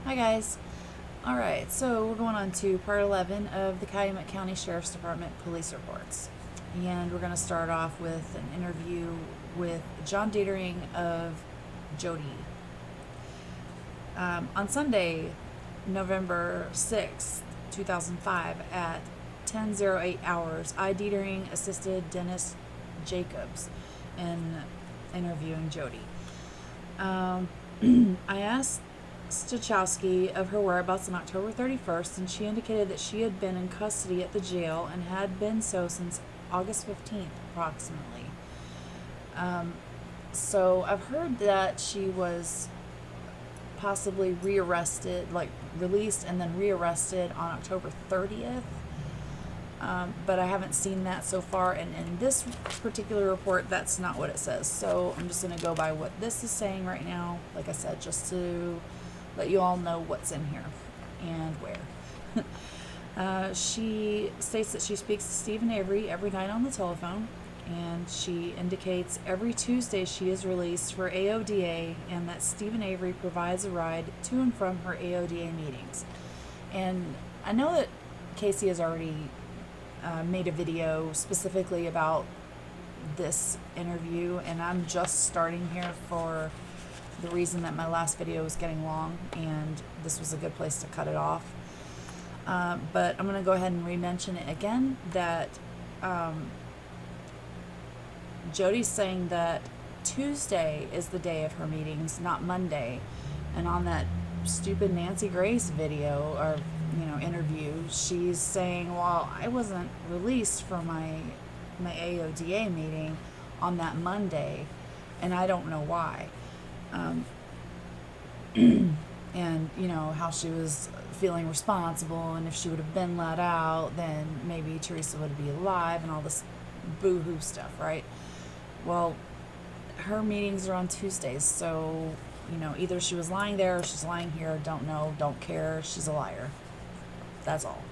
Hi guys. Alright, so we're going on to part 11 of the Calumet County Sheriff's Department police reports. And we're going to start off with an interview with John Dietering of Jody. On Sunday, November 6th, 2005, at 10:08 hours, I, Dietering, assisted Dennis Jacobs in interviewing Jody. I asked Stachowski of her whereabouts on October 31st, and she indicated that she had been in custody at the jail and had been so since August 15th, approximately. So I've heard that she was possibly rearrested, like released and then rearrested on October 30th. But I haven't seen that so far, and in this particular report, that's not what it says. So I'm just going to go by what this is saying right now, like I said, just to let you all know what's in here and where. She states that she speaks to Stephen Avery every night on the telephone, and she indicates every Tuesday she is released for AODA, and that Stephen Avery provides a ride to and from her AODA meetings. And I know that Casey has already made a video specifically about this interview, and I'm just starting here for the reason that my last video was getting long, and this was a good place to cut it off. But I'm going to go ahead and re-mention it again, that Jody's saying that Tuesday is the day of her meetings, not Monday. And on that stupid Nancy Grace video, or interview, she's saying, well, I wasn't released for my AODA meeting on that Monday, and I don't know why. And how she was feeling responsible, and if she would have been let out, then maybe Teresa would be alive, and all this boo-hoo stuff, right? Well, her meetings are on Tuesdays, so either she was lying there or she's lying here. Don't know, don't care. She's a liar. That's all.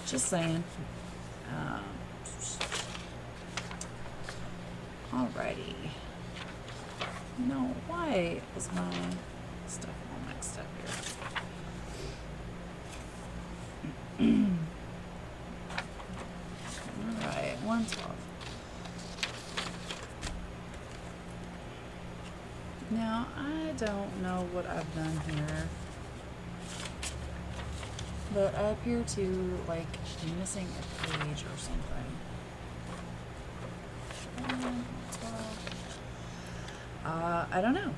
Just saying. Alrighty. No, why is my stuff all mixed up here? Alright, 112. Now, I don't know what I've done here, but I appear to, be missing a page or something. 112. I don't know.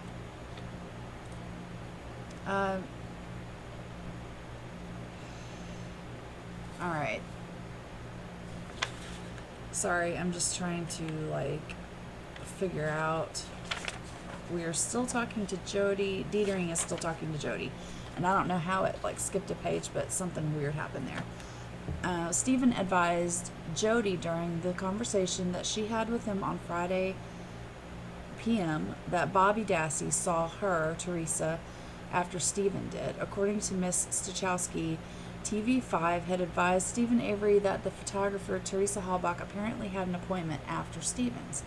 Alright. Sorry, I'm just trying to, figure out. We are still talking to Jody. Dietering is still talking to Jody. And I don't know how it, skipped a page, but something weird happened there. Stephen advised Jody during the conversation that she had with him on Friday p.m. that Bobby Dassey saw her, Teresa, after Stephen did. According to Miss Stachowski, TV5 had advised Stephen Avery that the photographer, Teresa Halbach, apparently had an appointment after Stephen's.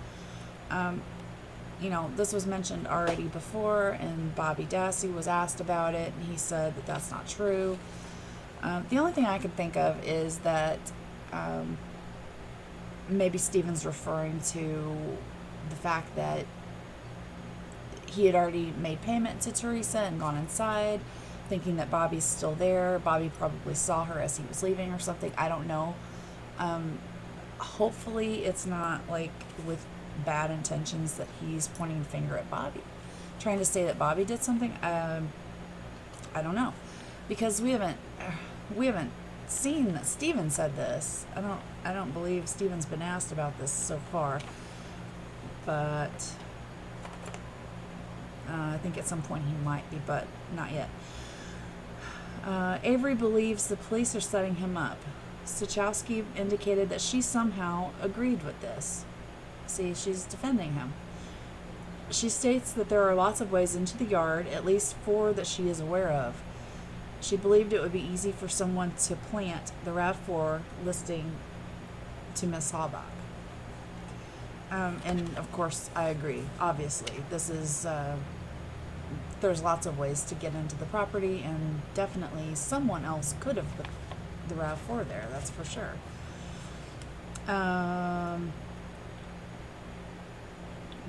This was mentioned already before, and Bobby Dassey was asked about it, and he said that that's not true. The only thing I can think of is that maybe Stephen's referring to the fact that he had already made payment to Teresa and gone inside, thinking that Bobby's still there. Bobby probably saw her as he was leaving or something. I don't know. Hopefully it's not with bad intentions that he's pointing the finger at Bobby, trying to say that Bobby did something. I don't know, because we haven't seen that Stephen said this. I don't believe Stephen's been asked about this so far, but I think at some point he might be, but not yet. Avery believes the police are setting him up. Stachowski indicated that she somehow agreed with this. See, she's defending him. She states that there are lots of ways into the yard, at least 4 that she is aware of. She believed it would be easy for someone to plant the RAV4 listing to Miss Halbach. And of course, I agree. Obviously, this is there's lots of ways to get into the property, and definitely someone else could have put the RAV4 there, that's for sure.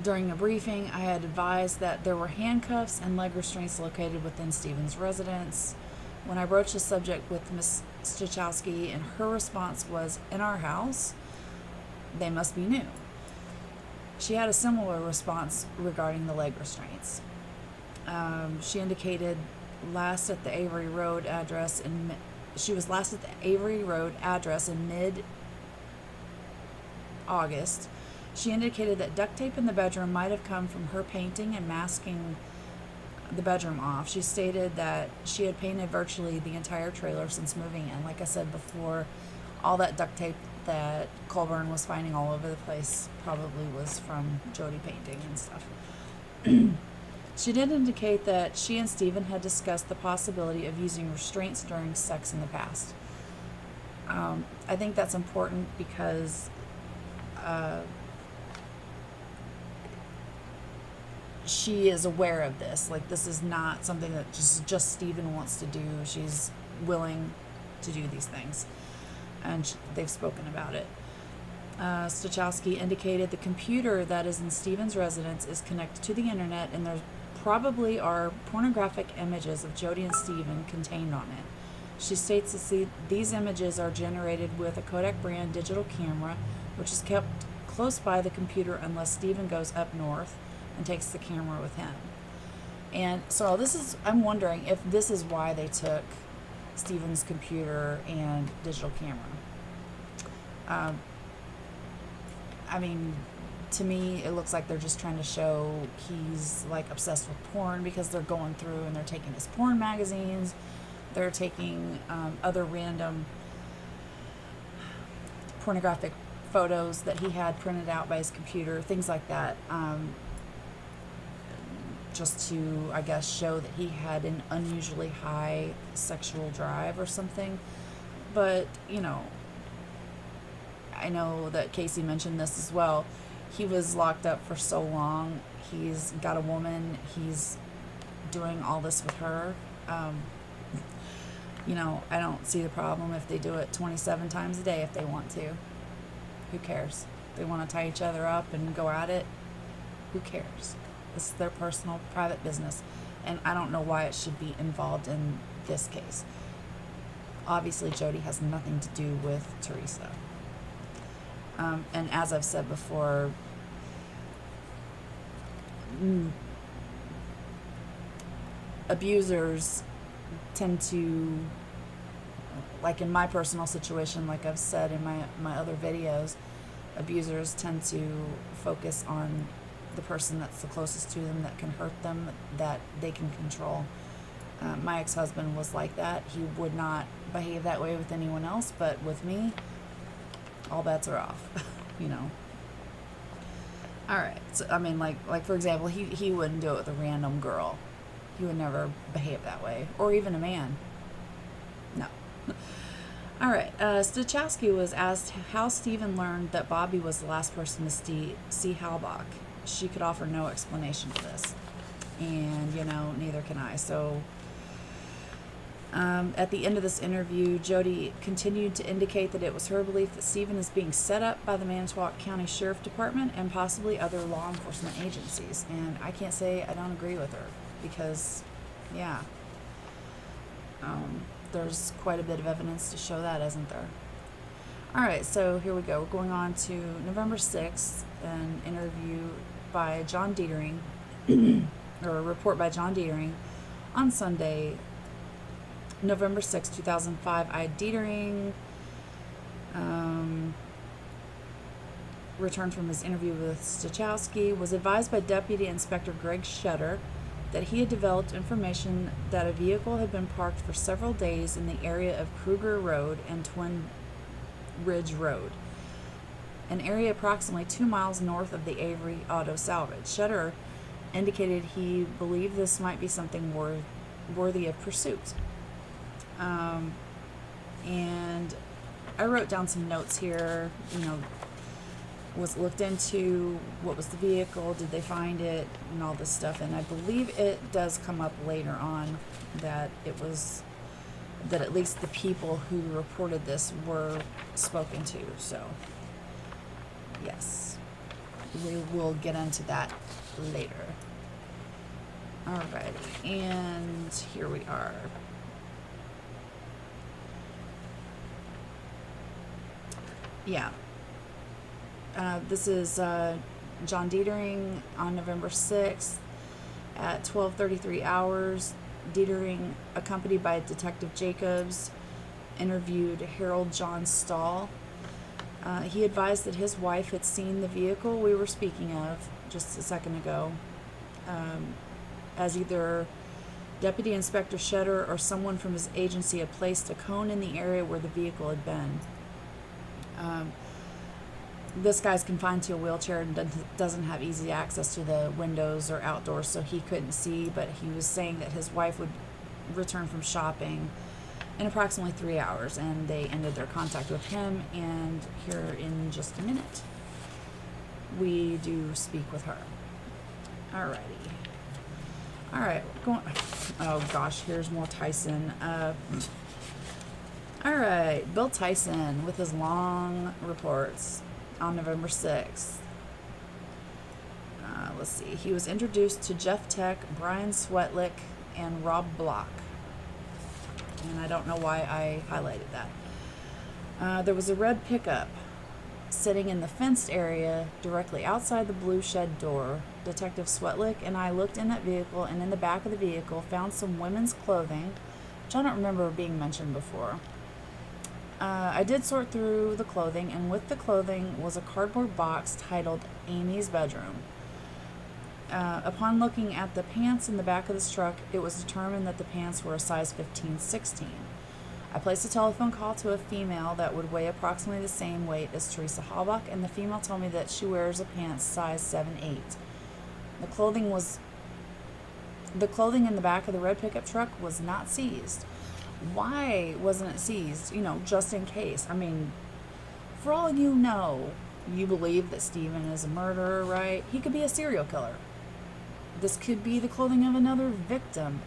During a briefing, I had advised that there were handcuffs and leg restraints located within Stephen's residence. When I broached the subject with Ms. Stachowski, and her response was, "In our house? They must be new." She had a similar response regarding the leg restraints. She indicated last at the Avery Road address in mid-August. She indicated that duct tape in the bedroom might have come from her painting and masking the bedroom off. She stated that she had painted virtually the entire trailer since moving in. Like I said before, all that duct tape that Colburn was finding all over the place probably was from Jody painting and stuff. She did indicate that she and Stephen had discussed the possibility of using restraints during sex in the past. I think that's important because she is aware of this. Like, this is not something that just Stephen wants to do. She's willing to do these things, and they've spoken about it. Stachowski indicated the computer that is in Stephen's residence is connected to the internet, and there probably are pornographic images of Jody and Stephen contained on it. She states that these images are generated with a Kodak brand digital camera, which is kept close by the computer unless Stephen goes up north and takes the camera with him. And so I'm wondering if this is why they took Stephen's computer and digital camera. I mean, to me, it looks like they're just trying to show he's like obsessed with porn, because they're going through and they're taking his porn magazines, they're taking other random pornographic photos that he had printed out by his computer, things like that, just to, I guess, show that he had an unusually high sexual drive or something. But, you know, I know that Casey mentioned this as well. He was locked up for so long. He's got a woman. He's doing all this with her. You know, I don't see the problem if they do it 27 times a day if they want to. Who cares? They want to tie each other up and go at it. Who cares? It's their personal, private business. And I don't know why it should be involved in this case. Obviously, Jody has nothing to do with Teresa. And as I've said before, abusers tend to, like in my personal situation, like I've said in my other videos, abusers tend to focus on the person that's the closest to them, that can hurt them, that they can control. My ex-husband was like that. He would not behave that way with anyone else, but with me, all bets are off, you know. All right. So, I mean, like for example, he wouldn't do it with a random girl. He would never behave that way, or even a man. No. All right. Stachowski was asked how Stephen learned that Bobby was the last person to see Halbach. She could offer no explanation for this, and you know, neither can I. So at the end of this interview, Jody continued to indicate that it was her belief that Stephen is being set up by the Manitowoc County Sheriff Department and possibly other law enforcement agencies. And I can't say I don't agree with her, because, yeah, there's quite a bit of evidence to show that, isn't there? All right, so here we go. We're going on to November 6th, an interview by John Dietering, or a report by John Dietering on Sunday, November 6, 2005. Dietering returned from his interview with Stachowski, was advised by Deputy Inspector Greg Shutter that he had developed information that a vehicle had been parked for several days in the area of Kruger Road and Twin Ridge Road, an area approximately 2 miles north of the Avery Auto Salvage. Shutter indicated he believed this might be something worthy of pursuit. And I wrote down some notes here. You know, was looked into. What was the vehicle? Did they find it? And all this stuff. And I believe it does come up later on that it was, that at least the people who reported this were spoken to. So, yes, we will get into that later. Alrighty, and here we are. Yeah. This is John Dietering on November 6th at 12:33 hours. Dietering, accompanied by Detective Jacobs, interviewed Harold John Stahl. He advised that his wife had seen the vehicle we were speaking of just a second ago, as either Deputy Inspector Shetter or someone from his agency had placed a cone in the area where the vehicle had been. This guy's confined to a wheelchair and doesn't have easy access to the windows or outdoors, so he couldn't see, but he was saying that his wife would return from shopping in approximately 3 hours, and they ended their contact with him, and here in just a minute we do speak with her. Alrighty. Alright, oh gosh, here's more Tyson. Alright, Bill Tyson with his long reports on November 6th. Let's see. He was introduced to Jeff Tech, Brian Swetlick, and Rob Block. And I don't know why I highlighted that. There was a red pickup sitting in the fenced area directly outside the blue shed door. Detective Swetlick and I looked in that vehicle, and in the back of the vehicle found some women's clothing, which I don't remember being mentioned before. I did sort through the clothing, and with the clothing was a cardboard box titled Amy's Bedroom. Upon looking at the pants in the back of this truck, it was determined that the pants were a size 15-16. I placed a telephone call to a female that would weigh approximately the same weight as Teresa Halbach, and the female told me that she wears a pants size 7-8. The clothing in the back of the red pickup truck was not seized. Why wasn't it seized? You know, just in case. I mean, for all you know, you believe that Stephen is a murderer, right? He could be a serial killer. This could be the clothing of another victim.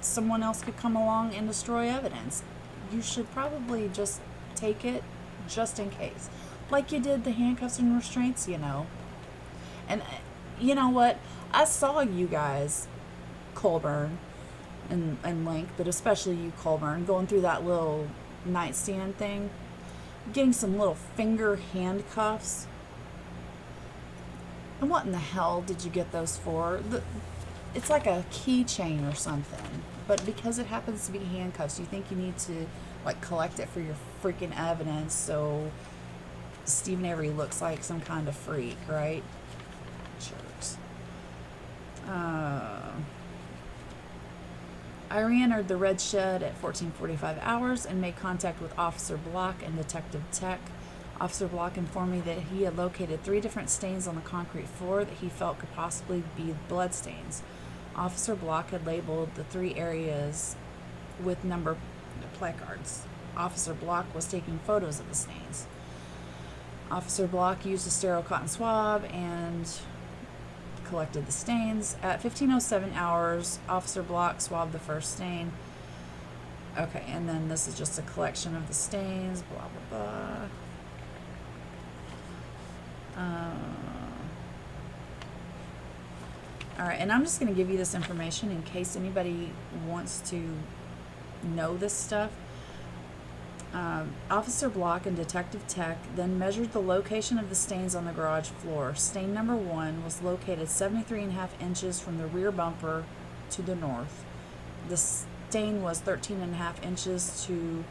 Someone else could come along and destroy evidence. You should probably just take it just in case. Like you did the handcuffs and restraints, you know. And you know what? I saw you guys, Colburn and Link, but especially you, Colburn, going through that little nightstand thing, getting some little finger handcuffs. And what in the hell did you get those for? It's like a keychain or something, but because it happens to be handcuffs, you think you need to like collect it for your freaking evidence, so Stephen Avery looks like some kind of freak, right? Jerks. I re-entered the red shed at 14:45 hours and made contact with Officer Block and Detective Tech. Officer Block informed me that he had located 3 different stains on the concrete floor that he felt could possibly be blood stains. Officer Block had labeled the 3 areas with number placards. Officer Block was taking photos of the stains. Officer Block used a sterile cotton swab and collected the stains. At 15:07 hours, Officer Block swabbed the first stain. Okay, and then this is just a collection of the stains, blah, blah, blah. Alright, and I'm just going to give you this information in case anybody wants to know this stuff. Officer Block and Detective Tech then measured the location of the stains on the garage floor. Stain number 1 was located 73.5 inches from the rear bumper to the north. The stain was 13.5 inches to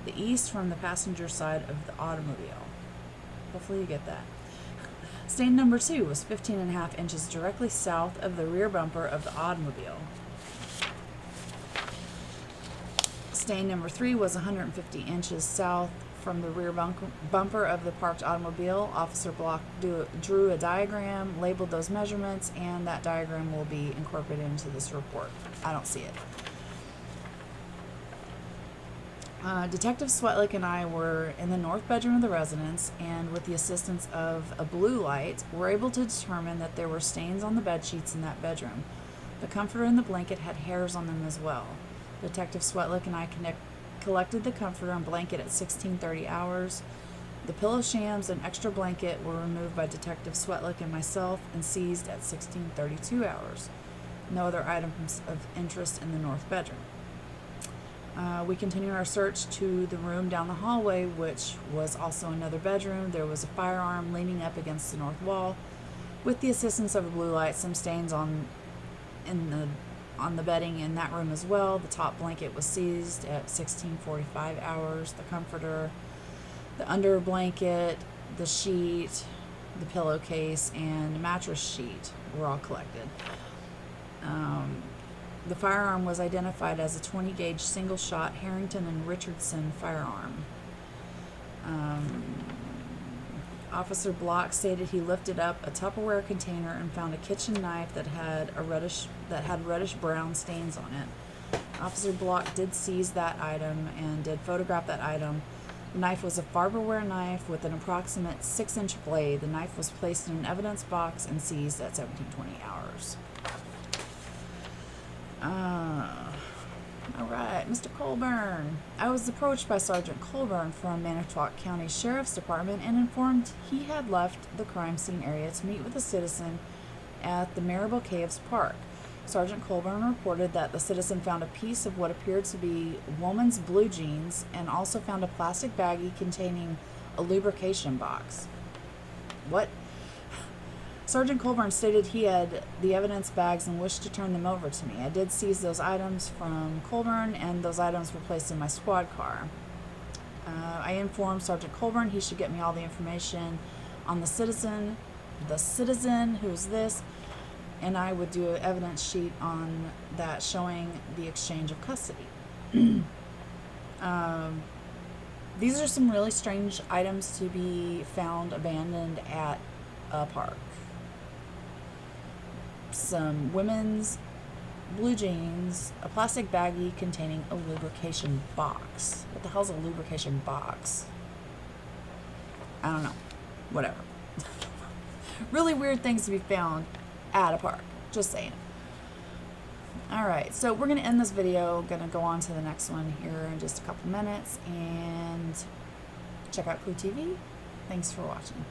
the east from the passenger side of the automobile. Hopefully you get that. Stain number 2 was 15.5 inches directly south of the rear bumper of the automobile. Stain number 3 was 150 inches south from the rear bumper of the parked automobile. Officer Block drew a diagram, labeled those measurements, and that diagram will be incorporated into this report. I don't see it. Detective Swetlick and I were in the north bedroom of the residence, and with the assistance of a blue light, were able to determine that there were stains on the bed sheets in that bedroom. The comforter and the blanket had hairs on them as well. Detective Swetlick and I collected the comforter and blanket at 16:30 hours. The pillow shams and extra blanket were removed by Detective Swetlick and myself and seized at 16:32 hours. No other items of interest in the north bedroom. We continued our search to the room down the hallway, which was also another bedroom. There was a firearm leaning up against the north wall. With the assistance of a blue light, some stains on the bedding in that room as well. The top blanket was seized at 16:45 hours. The comforter, the under blanket, the sheet, the pillowcase, and mattress sheet were all collected. The firearm was identified as a 20 gauge single shot Harrington and Richardson firearm. Officer Block stated he lifted up a Tupperware container and found a kitchen knife that had reddish brown stains on it. Officer Block did seize that item and did photograph that item. The knife was a Farberware knife with an approximate 6-inch blade. The knife was placed in an evidence box and seized at 17:20 hours. All right, Mr. Colburn. I was approached by Sergeant Colburn from Manitowoc County Sheriff's Department and informed he had left the crime scene area to meet with a citizen at the Marable Caves Park. Sergeant Colburn reported that the citizen found a piece of what appeared to be woman's blue jeans and also found a plastic baggie containing a lubrication box. What? Sergeant Colburn stated he had the evidence bags and wished to turn them over to me. I did seize those items from Colburn, and those items were placed in my squad car. I informed Sergeant Colburn he should get me all the information on the citizen, who's this, and I would do an evidence sheet on that showing the exchange of custody. These are some really strange items to be found abandoned at a park. Some women's blue jeans, a plastic baggie containing a lubrication box. What the hell's a lubrication box? I don't know. Whatever. Really weird things to be found at a park. Just saying. Alright, so we're going to end this video. Going to go on to the next one here in just a couple minutes. And check out Clue TV. Thanks for watching.